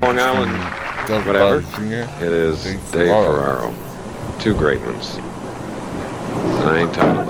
Long Island, whatever. It is Dave Ferraro. Two great ones. 9 titles.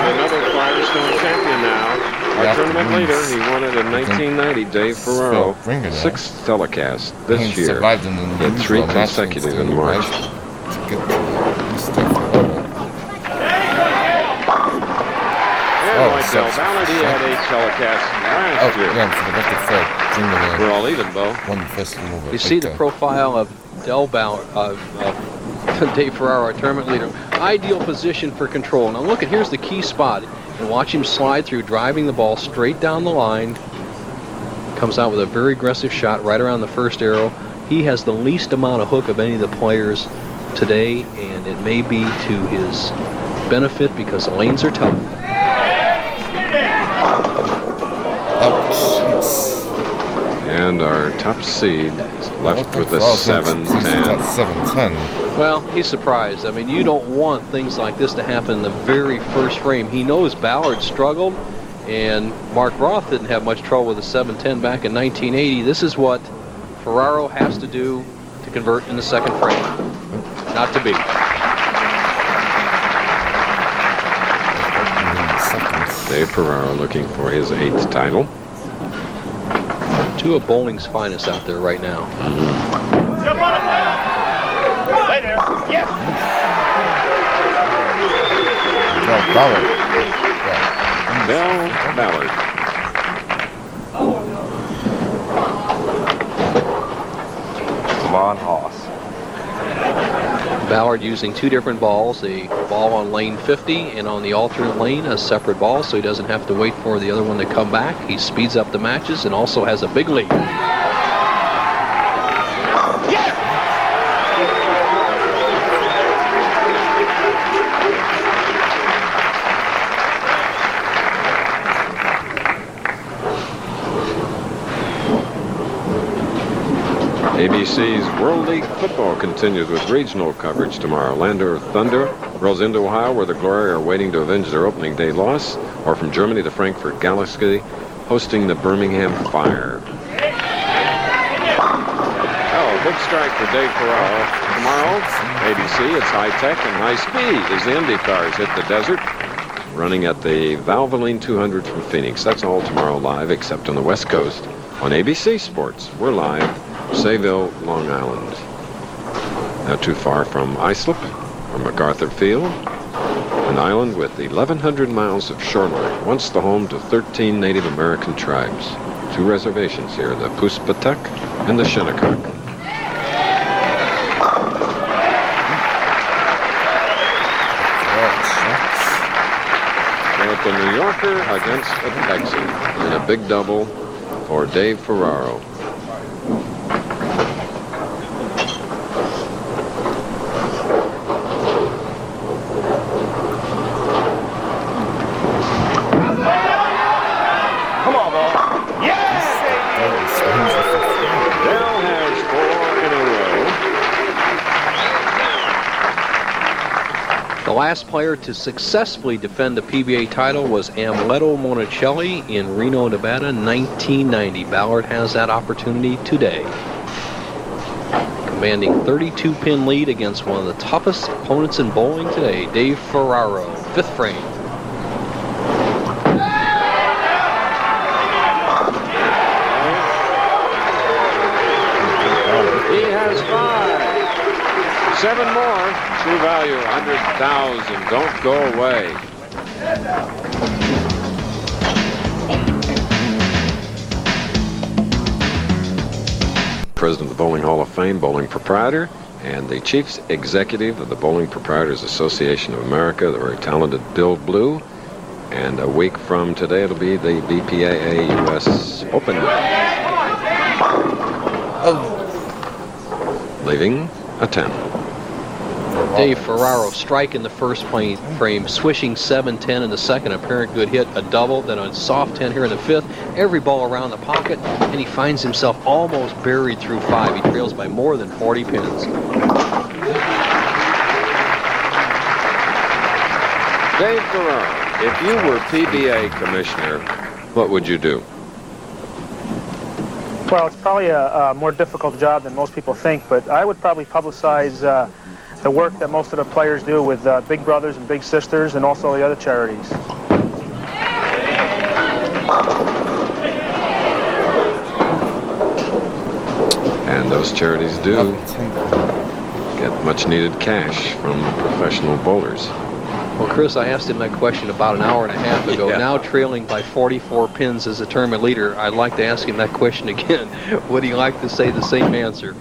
Another Firestone champion now. Our tournament leader, he won it in 1990, Dave Ferraro. 6th telecast this year. He had 3 consecutive in March. Ballard, he had 8 telecasts last year. We're all even, Bo. You see the profile of Ballard, Dave Ferraro, our tournament leader. Ideal position for control. Now look, here's the key spot. And watch him slide through, driving the ball straight down the line. Comes out with a very aggressive shot right around the first arrow. He has the least amount of hook of any of the players today, and it may be to his benefit because the lanes are tough. And our top seed is left with a 7-10. Well, he's surprised. I mean, you don't want things like this to happen in the very first frame. He knows Ballard struggled, and Mark Roth didn't have much trouble with a 7-10 back in 1980. This is what Ferraro has to do to convert in the second frame. Not to be. Dave Ferraro looking for his 8th title. 2 of bowling's finest out there right now. Ballard. Ballard. Von Haas. Ballard using 2 different balls, a ball on lane 50 and on the alternate lane a separate ball, so he doesn't have to wait for the other one to come back. He speeds up the matches and also has a big lead. ABC's World League Football continues with regional coverage tomorrow. Lander Thunder rolls into Ohio, where the Glory are waiting to avenge their opening day loss, or from Germany the Frankfurt Galaxy hosting the Birmingham Fire. Oh, big strike for Dave Ferraro. Tomorrow, ABC, it's high tech and high speed as the Indy cars hit the desert, running at the Valvoline 200 from Phoenix. That's all tomorrow live, except on the West Coast. On ABC Sports, we're live. Sayville, Long Island. Not too far from Islip or MacArthur Field, an island with 1,100 miles of shoreline, once the home to 13 Native American tribes. 2 reservations here, the Puspatek and the Shinnecock. With the New Yorker against a Texan in a big double for Dave Ferraro. The last player to successfully defend the PBA title was Amleto Monicelli in Reno, Nevada, 1990. Ballard has that opportunity today. Commanding 32-pin lead against one of the toughest opponents in bowling today, Dave Ferraro, 5th frame. He has 5. 7 more. True value, 100,000. Don't go away. President of the Bowling Hall of Fame, bowling proprietor, and the chief executive of the Bowling Proprietors Association of America, the very talented Bill Blue. And a week from today, it'll be the BPAA U.S. Open. Leaving a 10. Dave Ferraro strike in the first frame, swishing 7-10 in the second, apparent good hit, a double, then a soft 10 here in the 5th. Every ball around the pocket, and he finds himself almost buried through 5. He trails by more than 40 pins. Dave Ferraro, if you were PBA commissioner, what would you do? Well, it's probably a more difficult job than most people think, but I would probably publicize the work that most of the players do with Big Brothers and Big Sisters and also the other charities. And those charities do get much needed cash from professional bowlers. Well, Chris, I asked him that question about an hour and a half ago. Yeah. Now trailing by 44 pins as a tournament leader, I'd like to ask him that question again. Would he like to say the same answer?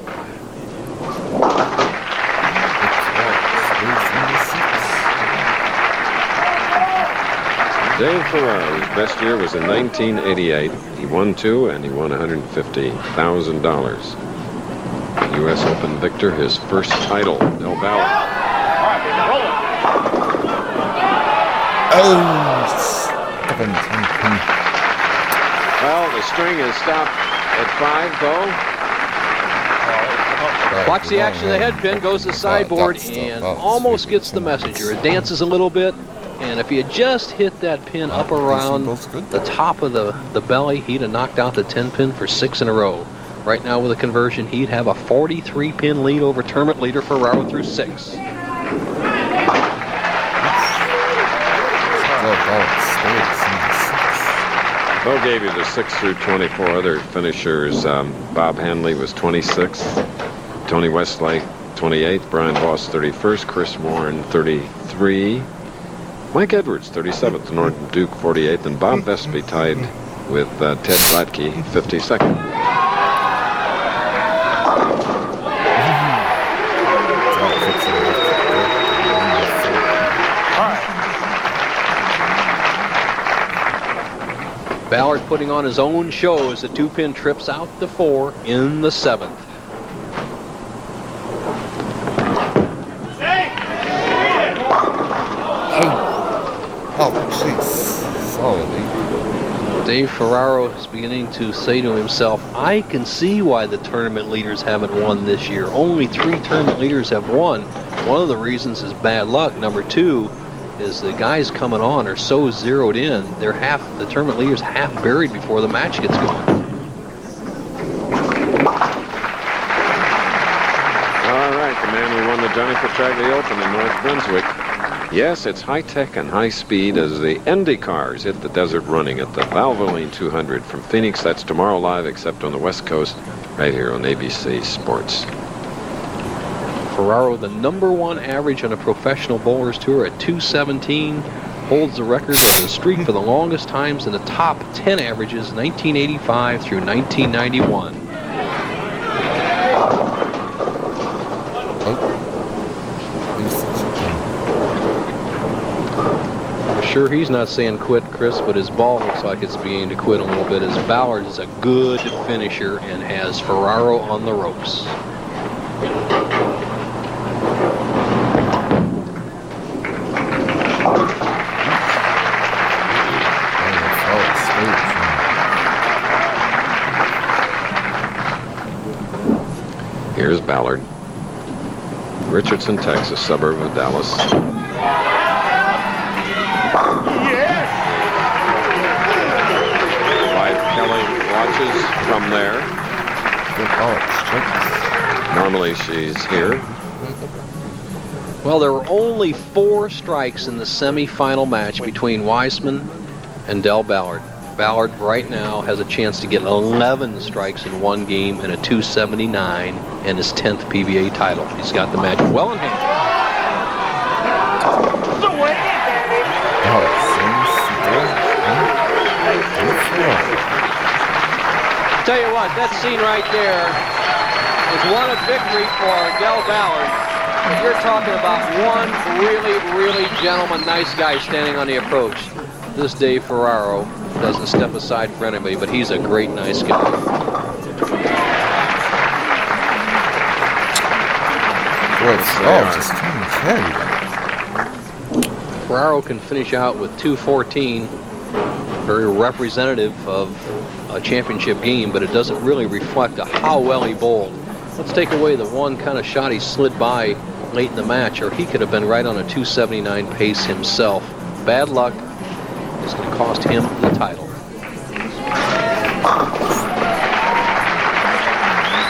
Dave Ferraro, his best year was in 1988. He won 2 and he won $150,000. U.S. Open victor, his first title, Del Ballard. Oh, 17 pin. Well, the string is stopped at 5, though. Watch the action of the head pin, goes to the sideboard and almost gets the messenger. It dances a little bit, and if he had just hit that pin up around the top of the belly, he'd have knocked out the 10 pin for 6 in a row. Right now with a conversion, he'd have a 43 pin lead over tournament leader Ferraro through 6. Bo gave you the 6 through 24 other finishers. Bob Hanley was 26, Tony Westlake 28th, Brian Voss 31st, Chris Warren 33, Mike Edwards 37th, Norton Duke 48th, and Bob Vespi tied with Ted Platke 52nd. Ballard putting on his own show as the 2-pin trips out to 4 in the 7th. Oh, jeez. Sorry. Dave Ferraro is beginning to say to himself, I can see why the tournament leaders haven't won this year. Only 3 tournament leaders have won. One of the reasons is bad luck. Number 2 is the guys coming on are so zeroed in, they're the tournament leaders half buried before the match gets going. All right, the man who won the Johnny Petraglia Open in North Brunswick. Yes, it's high tech and high speed as the Indy cars hit the desert running at the Valvoline 200 from Phoenix. That's tomorrow live, except on the West Coast, right here on ABC Sports. Ferraro, the #1 average on a professional bowlers tour at 217, holds the record for the streak for the longest times in the top 10 averages 1985 through 1991. I'm sure he's not saying quit, Chris, but his ball looks like it's beginning to quit a little bit as Ballard is a good finisher and has Ferraro on the ropes. Here's Ballard. Richardson, Texas, suburb of Dallas. Wife Kelly watches from there. Normally she's here. Well, there were only 4 strikes in the semifinal match between Weissman and Del Ballard. Ballard right now has a chance to get 11 strikes in one game and a 279 and his 10th PBA title. He's got the match well in hand. Tell you what, that scene right there is one of victory for Del Ballard. You're talking about one really, really gentleman, nice guy standing on the approach. This Dave Ferraro doesn't step aside for anybody, but he's a great, nice guy. Ferraro can finish out with 214. Very representative of a championship game, but it doesn't really reflect how well he bowled. Let's take away the one kind of shot he slid by late in the match, or he could have been right on a 279 pace himself. Bad luck is going to cost him the title.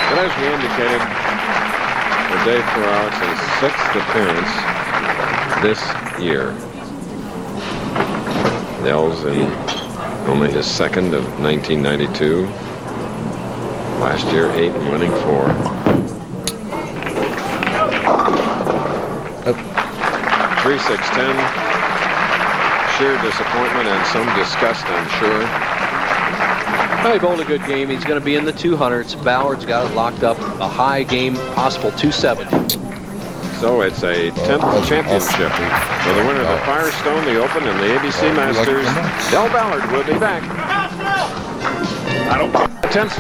But as we indicated, for Dave Ferraro, it's his 6th appearance this year. Dell's in only his 2nd of 1992. Last year, 8 and winning 4. 3-6-10. Sheer disappointment and some disgust, I'm sure. Well, he bowled a good game. He's going to be in the 200s. Ballard's got it locked up. A high game, possible 270. So it's a 10th championship for the winner of the Firestone, the Open, and the ABC Masters. Del Ballard will be back. 10th